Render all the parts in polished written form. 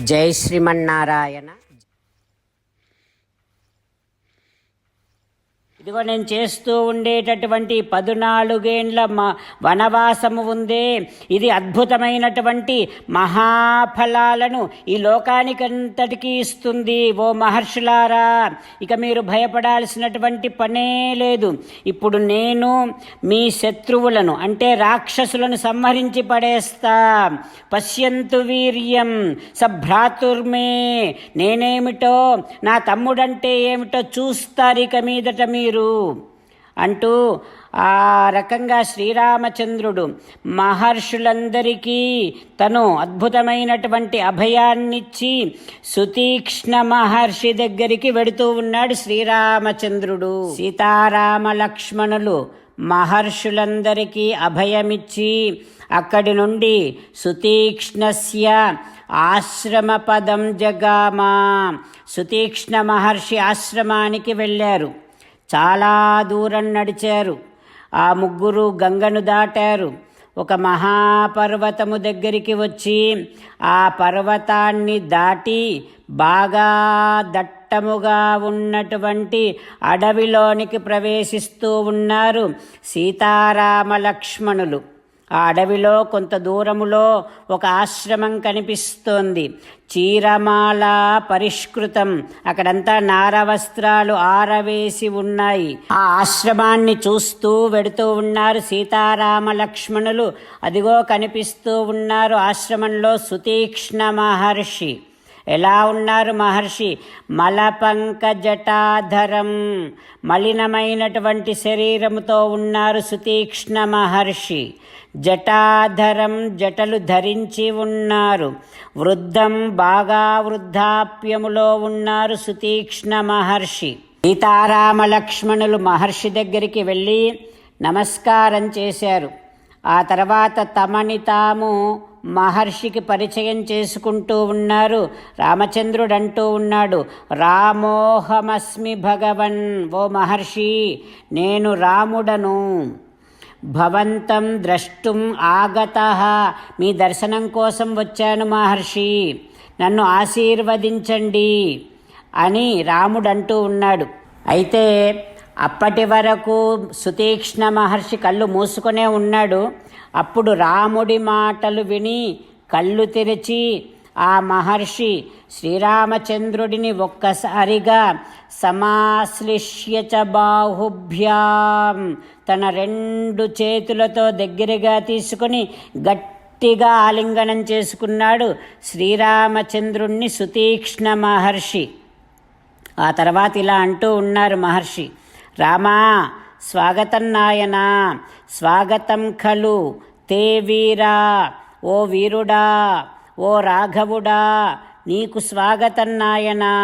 జై శ్రీమన్నారాయణ. ఇదిగో నేను చేస్తూ ఉండేటటువంటి 14 ఏండ్ల వనవాసము ఉందే, ఇది అద్భుతమైనటువంటి మహాఫలాలను ఈ లోకానికంతటికీ ఇస్తుంది. ఓ మహర్షులారా, ఇక మీరు భయపడాల్సినటువంటి పనే లేదు. ఇప్పుడు నేను మీ శత్రువులను అంటే రాక్షసులను సంహరించి పడేస్తా. పశ్యంతు వీర్యం సభ్రాతుర్మే, నేనేమిటో నా తమ్ముడంటే ఏమిటో చూస్తారు ఇక మీదట మీరు అంటూ ఆ రకంగా శ్రీరామచంద్రుడు మహర్షులందరికీ తను అద్భుతమైనటువంటి అభయాన్నిచ్చి సుతీక్ష్ణ మహర్షి దగ్గరికి వెడుతూ ఉన్నాడు శ్రీరామచంద్రుడు. సీతారామ లక్ష్మణులు మహర్షులందరికీ అభయమిచ్చి అక్కడి నుండి సుతీక్ష్ణస్య ఆశ్రమ పదం జగామా, సుతీక్ష్ణ మహర్షి ఆశ్రమానికి వెళ్ళారు. చాలా దూరం నడిచారు. ఆ ముగ్గురు గంగను దాటారు. ఒక మహాపర్వతము దగ్గరికి వచ్చి ఆ పర్వతాన్ని దాటి బాగా దట్టముగా ఉన్నటువంటి అడవిలోనికి ప్రవేశిస్తూ ఉన్నారు సీతారామ లక్ష్మణులు. ఆ అడవిలో కొంత దూరములో ఒక ఆశ్రమం కనిపిస్తోంది. చీరమాల పరిష్కృతం, అక్కడంతా నారవస్త్రాలు ఆరవేసి ఉన్నాయి. ఆ ఆశ్రమాన్ని చూస్తూ వెడుతూ ఉన్నారు సీతారామ లక్ష్మణులు. అదిగో కనిపిస్తూ ఉన్నారు ఆశ్రమంలో సుతీక్ష్ణ మహర్షి. ఎలా ఉన్నారు మహర్షి? మలపంక జటాధరం, మలినమైనటువంటి శరీరముతో ఉన్నారు సుతీక్ష్ణ మహర్షి. జటాధరం, జటలు ధరించి ఉన్నారు. వృద్ధం, బాగా వృద్ధాప్యములో ఉన్నారు సుతీక్ష్ణ మహర్షి. సీతారామ లక్ష్మణులు మహర్షి దగ్గరికి వెళ్ళి నమస్కారం చేశారు. ఆ తర్వాత తమని తాము మహర్షికి పరిచయం చేసుకుంటూ ఉన్నారు. రామచంద్రుడు అంటూ ఉన్నాడు, రామోహమస్మి భగవన్, ఓ మహర్షి నేను రాముడను. భవంతం ద్రష్టుం ఆగతః, మీ దర్శనం కోసం వచ్చాను మహర్షి, నన్ను ఆశీర్వదించండి అని రాముడు అంటూ ఉన్నాడు. అయితే అప్పటి వరకు సుతీక్ష్ణ మహర్షి కళ్ళు మూసుకునే ఉన్నాడు. అప్పుడు రాముడి మాటలు విని కళ్ళు తెరిచి ఆ మహర్షి శ్రీరామచంద్రుడిని ఒక్కసారిగా సమాశ్లిష్య చ బాహుభ్యాం, తన 2 చేతులతో దగ్గరగా తీసుకుని గట్టిగా ఆలింగనం చేసుకున్నాడు శ్రీరామచంద్రుణ్ణి సుతీక్ష్ణ మహర్షి. ఆ తర్వాత ఇలా అంటూ ఉన్నారు మహర్షి, రామా స్వాగతం నాయనా, స్వాగతం ఖలు తే వీరా, ఓ వీరుడా, ఓ రాఘవుడా, నీకు స్వాగతం నాయనా.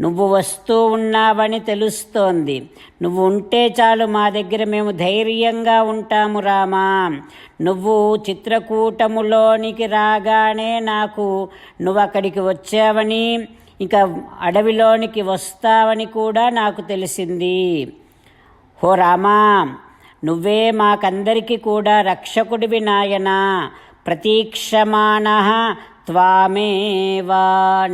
నువ్వు వస్తూ ఉన్నావని తెలుస్తోంది. నువ్వు ఉంటే చాలు మా దగ్గర, మేము ధైర్యంగా ఉంటాము రామా. నువ్వు చిత్రకూటములోనికి రాగానే నాకు నువ్వు అక్కడికి వచ్చావని, ఇంకా అడవిలోనికి వస్తావని కూడా నాకు తెలిసింది. హో రామా, నువ్వే మాకందరికీ కూడా రక్షకుడివి నాయనా. ప్రతీక్షమాణః త్వామేవా,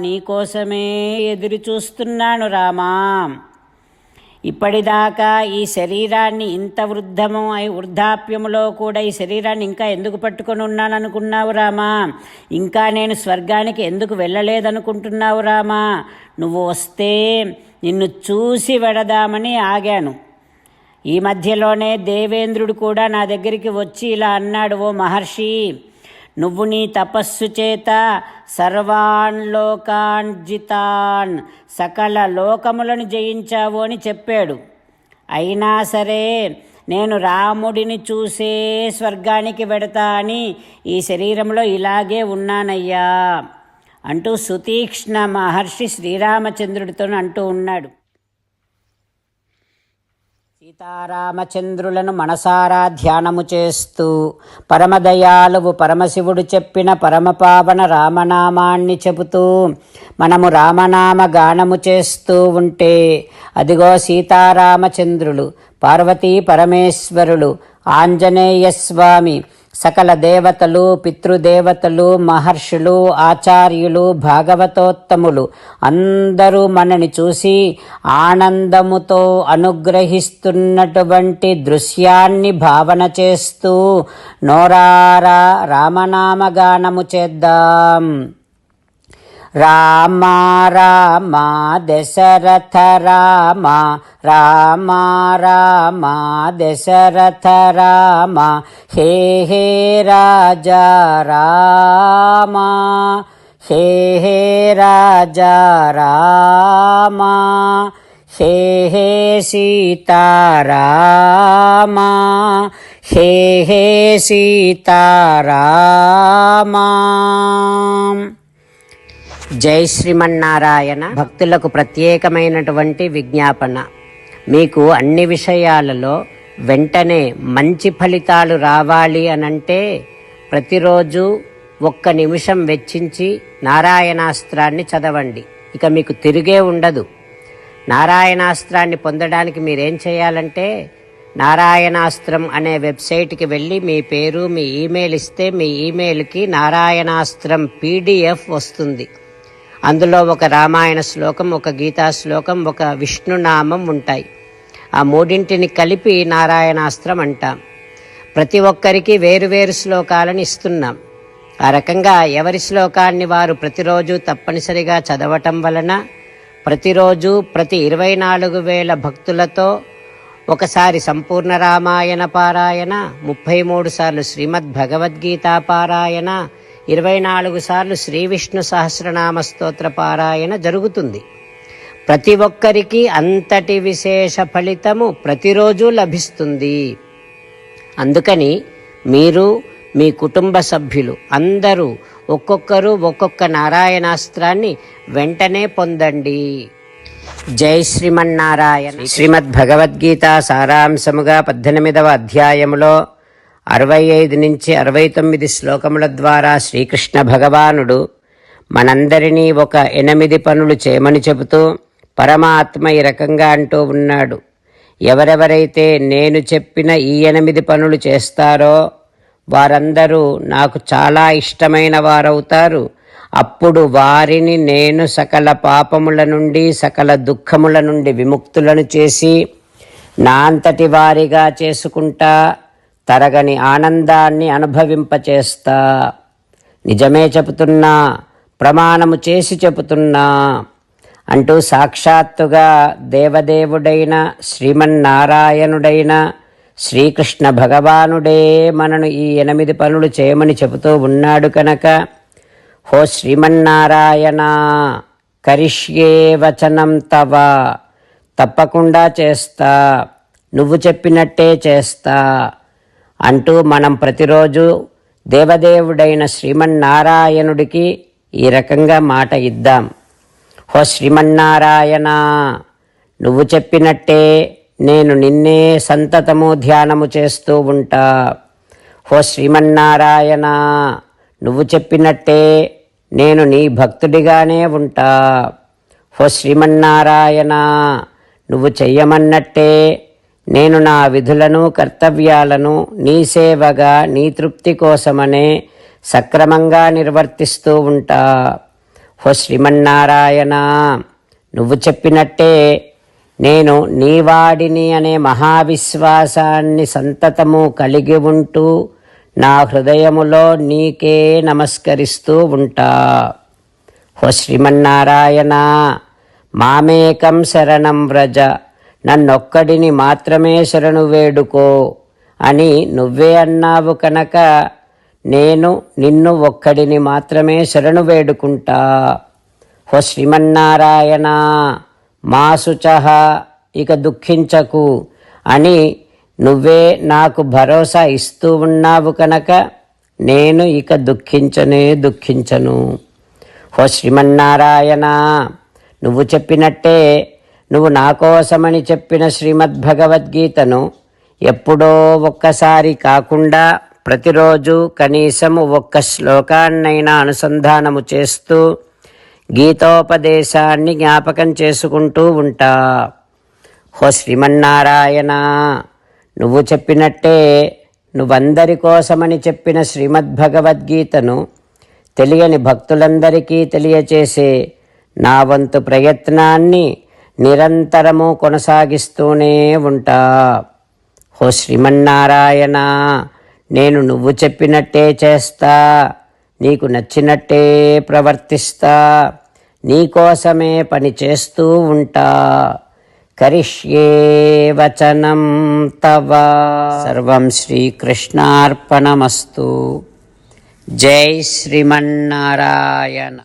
నీకోసమే ఎదురు చూస్తున్నాను రామా. ఇప్పటిదాకా ఈ శరీరాన్ని ఇంత వృద్ధాప్యములో కూడా ఈ శరీరాన్ని ఇంకా ఎందుకు పట్టుకొని ఉన్నాననుకున్నావు రామా? ఇంకా నేను స్వర్గానికి ఎందుకు వెళ్ళలేదనుకుంటున్నావు రామా? నువ్వు వస్తే నిన్ను చూసి వెడదామని ఆగాను. ఈ మధ్యలోనే దేవేంద్రుడు కూడా నా దగ్గరికి వచ్చి ఇలా అన్నాడు, ఓ మహర్షి, నువ్వు నీ తపస్సు చేత సర్వాన్ లోకాన్ జితాన్, సకల లోకములను జయించావు అని చెప్పాడు. అయినా సరే నేను రాముడిని చూసే స్వర్గానికి వెడతా అని ఈ శరీరంలో ఇలాగే ఉన్నానయ్యా అంటూ సుతీక్ష్ణ మహర్షి శ్రీరామచంద్రుడితో అంటూ ఉన్నాడు. సీతారామచంద్రులను మనసారా ధ్యానము చేస్తూ పరమదయాలువు పరమశివుడు చెప్పిన పరమపావన రామనామాన్ని చెబుతూ మనము రామనామ గానము చేస్తూ ఉంటే అదిగో సీతారామచంద్రులు, పార్వతీ పరమేశ్వరులు, ఆంజనేయస్వామి, సకల దేవతలు, పితృదేవతలు, మహర్షులు, ఆచార్యులు, భాగవతోత్తములు అందరూ మనని చూసి ఆనందముతో అనుగ్రహిస్తున్నటువంటి దృశ్యాన్ని భావన చేస్తూ నోరారా రామనామగానము చేద్దాం. రామ రామ దశరథ రామ, రామ రామ దశరథ రామ, హే హే రాజా రామ, హే హే రాజా రామ, హే హే సీతారామ, హే హే సీతారామ. జై శ్రీమన్నారాయణ. భక్తులకు ప్రత్యేకమైనటువంటి విజ్ఞాపన. మీకు అన్ని విషయాలలో వెంటనే మంచి ఫలితాలు రావాలి అనంటే ప్రతిరోజు 1 నిమిషం వెచ్చించి నారాయణాస్త్రాన్ని చదవండి. ఇక మీకు తిరిగే ఉండదు. నారాయణాస్త్రాన్ని పొందడానికి మీరేం చేయాలంటే నారాయణాస్త్రం అనే వెబ్సైట్కి వెళ్ళి మీ పేరు, మీ ఈమెయిల్ ఇస్తే మీ ఈమెయిల్కి నారాయణాస్త్రం PDF వస్తుంది. అందులో ఒక రామాయణ శ్లోకం, ఒక గీతా శ్లోకం, ఒక విష్ణునామం ఉంటాయి. ఆ మూడింటిని కలిపి నారాయణాస్త్రం అంటాం. ప్రతి ఒక్కరికి వేరువేరు శ్లోకాలను ఇస్తున్నాం. ఆ రకంగా ఎవరి శ్లోకాన్ని వారు ప్రతిరోజు తప్పనిసరిగా చదవటం వలన ప్రతిరోజు ప్రతి 24,000 భక్తులతో ఒకసారి సంపూర్ణ రామాయణ పారాయణ, 33 సార్లు శ్రీమద్ భగవద్గీత పారాయణ, 24 సార్లు శ్రీ విష్ణు సహస్రనామ స్తోత్ర పారాయణ జరుగుతుంది. ప్రతి ఒక్కరికి అంతటి విశేష ఫలితము ప్రతిరోజు లభిస్తుంది. అందుకని మీరు, మీ కుటుంబ సభ్యులు అందరూ ఒక్కొక్కరు ఒక్కొక్క నారాయణాస్త్రాన్ని వెంటనే పొందండి. జై శ్రీమన్నారాయణ. శ్రీమద్ భగవద్గీత సారాంశముగా 18వ అధ్యాయములో 65 నుంచి 69 శ్లోకముల ద్వారా శ్రీకృష్ణ భగవానుడు మనందరినీ ఒక 8 పనులు చేయమని చెబుతూ పరమాత్మ ఈ రకంగా అంటూ ఉన్నాడు. ఎవరెవరైతే నేను చెప్పిన ఈ 8 పనులు చేస్తారో వారందరూ నాకు చాలా ఇష్టమైన వారవుతారు. అప్పుడు వారిని నేను సకల పాపముల నుండి, సకల దుఃఖముల నుండి విముక్తులను చేసి నా అంతటి వారిగా చేసుకుంటా, తరగని ఆనందాన్ని అనుభవింపచేస్తా. నిజమే చెబుతున్నా, ప్రమాణము చేసి చెబుతున్నా అంటూ సాక్షాత్తుగా దేవదేవుడైన శ్రీమన్నారాయణుడైన శ్రీకృష్ణ భగవానుడే మనను ఈ 8 పనులు చేయమని చెబుతూ ఉన్నాడు కనుక, హో శ్రీమన్నారాయణ, కరిష్యే వచనం తవ, తప్పకుండా చేస్తా, నువ్వు చెప్పినట్టే చేస్తా అంటూ మనం ప్రతిరోజు దేవదేవుడైన శ్రీమన్నారాయణుడికి ఈ రకంగా మాట ఇద్దాం. హో శ్రీమన్నారాయణ, నువ్వు చెప్పినట్టే నేను నిన్నే సంతతము ధ్యానము చేస్తూ ఉంటా. హో శ్రీమన్నారాయణ, నువ్వు చెప్పినట్టే నేను నీ భక్తుడిగానే ఉంటా. హో శ్రీమన్నారాయణ, నువ్వు చెయ్యమన్నట్టే నేను నా విధులను, కర్తవ్యాలను నీ సేవగా, నీ తృప్తి కోసమనే సక్రమంగా నిర్వర్తిస్తూ ఉంటా. హో శ్రీమన్నారాయణ, నువ్వు చెప్పినట్టే నేను నీవాడిని అనే మహావిశ్వాసాన్ని సంతతము కలిగి ఉంటూ నా హృదయములో నీకే నమస్కరిస్తూ ఉంటా. హో శ్రీమన్నారాయణ, మామేకం శరణం వ్రజ, నన్నొక్కడిని మాత్రమే శరణు వేడుకో అని నువ్వే అన్నావు కనుక నేను నిన్ను ఒక్కడిని మాత్రమే శరణు వేడుకుంటా. హో శ్రీమన్నారాయణ, మా శుచః, ఇక దుఃఖించకు అని నువ్వే నాకు భరోసా ఇస్తూ ఉన్నావు కనుక నేను ఇక దుఃఖించను. హో శ్రీమన్నారాయణ, నువ్వు చెప్పినట్టే నువ్వు నా కోసమని చెప్పిన శ్రీమద్భగవద్గీతను ఎప్పుడో ఒక్కసారి కాకుండా ప్రతిరోజు కనీసము 1 శ్లోకాన్నైనా అనుసంధానము చేస్తూ గీతోపదేశాన్ని జ్ఞాపకం చేసుకుంటూ ఉంటా. హో శ్రీమన్నారాయణ, నువ్వు చెప్పినట్టే నువ్వందరి కోసమని చెప్పిన శ్రీమద్భగవద్గీతను తెలియని భక్తులందరికీ తెలియచేసే నా వంతు ప్రయత్నాన్ని నిరంతరము కొనసాగిస్తూనే ఉంటా. ఓ శ్రీమన్నారాయణ, నేను నువ్వు చెప్పినట్టే చేస్తా, నీకు నచ్చినట్టే ప్రవర్తిస్తా, నీకోసమే పని చేస్తూ ఉంటా. కరిష్యే వచనం తవ. సర్వం శ్రీకృష్ణార్పణమస్తు. జై శ్రీమన్నారాయణ.